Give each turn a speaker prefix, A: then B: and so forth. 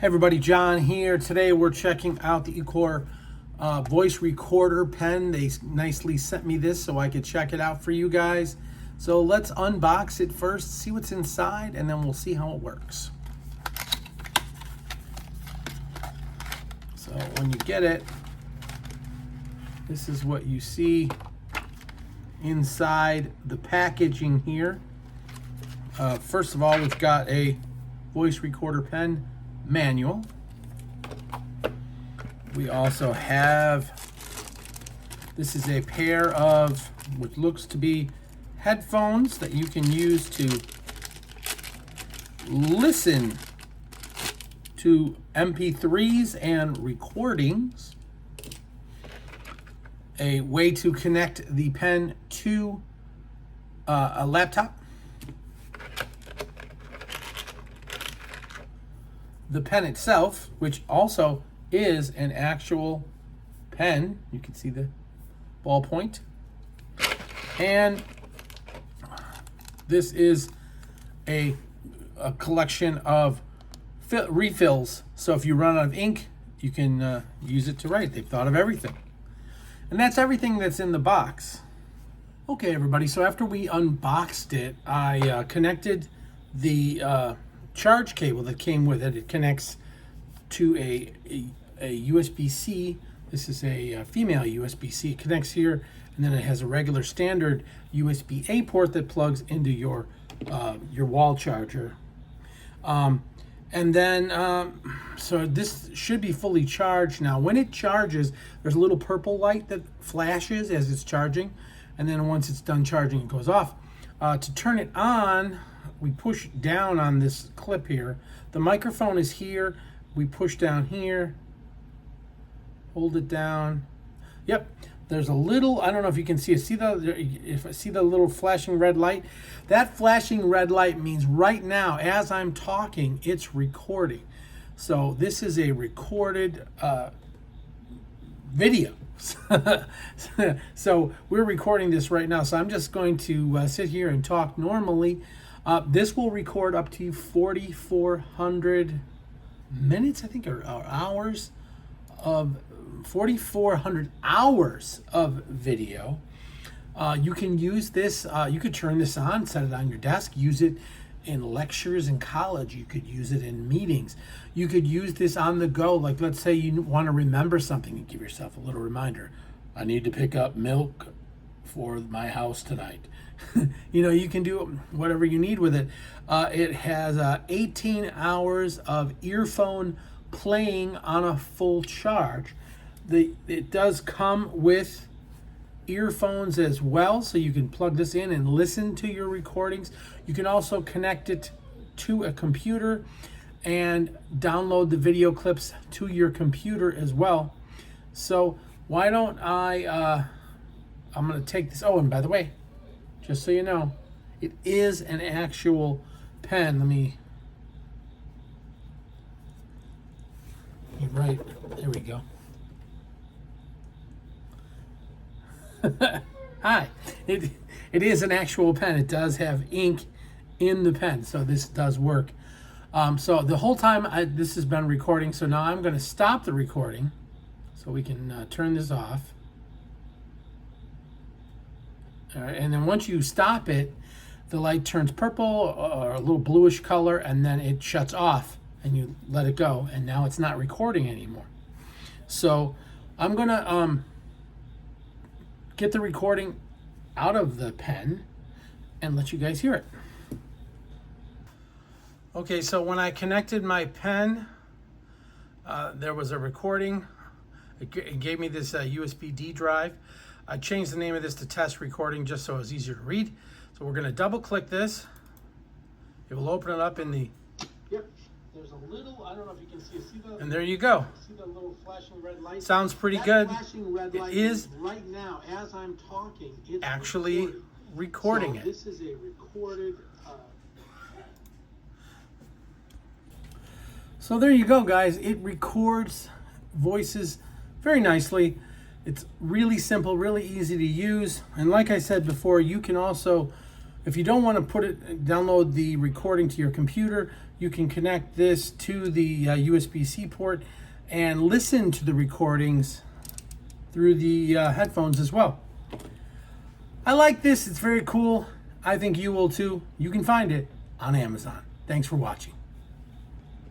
A: Hey everybody, John here. Today we're checking out the Ecor voice recorder pen. They nicely sent me this so I could check it out for you guys. So let's unbox it first, see what's inside, and then we'll see how it works. So when you get it, this is what you see inside the packaging here. First of all, we've got a voice recorder pen manual. We also have, this is a pair of what looks to be headphones that you can use to listen to MP3s and recordings. A way to connect the pen to a laptop. The pen itself, which also is an actual pen. You can see the ballpoint. And this is a collection of refills. So if you run out of ink, you can use it to write. They've thought of everything. And that's everything that's in the box. Okay, everybody, so after we unboxed it, I connected the charge cable that came with it. It connects to a USB-C. This is a female USB-C. It connects here, and then it has a regular standard USB-A port that plugs into your wall charger. And then, so this should be fully charged now. When it charges, there's a little purple light that flashes as it's charging, and then once it's done charging, it goes off. To turn it on, we push down on this clip here. The microphone is here. We push down here, hold it down. Yep, there's a little, I don't know if you can see it. See the little flashing red light? That flashing red light means right now, as I'm talking, it's recording. So this is a recorded video. So we're recording this right now. So I'm just going to sit here and talk normally. This will record up to 4,400 minutes, I think, or hours of 4,400 hours of video. You can use this, you could turn this on, set it on your desk, use it in lectures in college. You could use it in meetings. You could use this on the go. Like, let's say you want to remember something and give yourself a little reminder. I need to pick up milk for my house tonight. You know, you can do whatever you need with it. It has 18 hours of earphone playing on a full charge. It does come with earphones as well, so you can plug this in and listen to your recordings. You can also connect it to a computer and download the video clips to your computer as well. So why don't I'm going to take this. Oh, and by the way, just so you know, it is an actual pen. Let me, right, there we go. Hi, it is an actual pen. It does have ink in the pen, so this does work. So the whole time this has been recording, so now I'm going to stop the recording so we can turn this off. All right, and then once you stop it, the light turns purple or a little bluish color, and then it shuts off and you let it go, and now it's not recording anymore. So I'm gonna get the recording out of the pen and let you guys hear it. Okay, so when I connected my pen, there was a recording. It gave me this USB-D drive. I changed the name of this to test recording just so it was easier to read. So we're going to double click this. It will open it up in the, yep, there's a little, I don't know if you can see the, and there you go. See the little flashing red light? Sounds pretty good. Flashing red light is right now, as I'm talking, it's actually recording it. This is a recorded. So there you go, guys. It records voices very nicely. It's really simple, really easy to use. And like I said before, you can also, if you don't want to download the recording to your computer, You can connect this to the USB-C port and listen to the recordings through the headphones as well. I like this. It's very cool. I think you will too. You can find it on Amazon. Thanks for watching.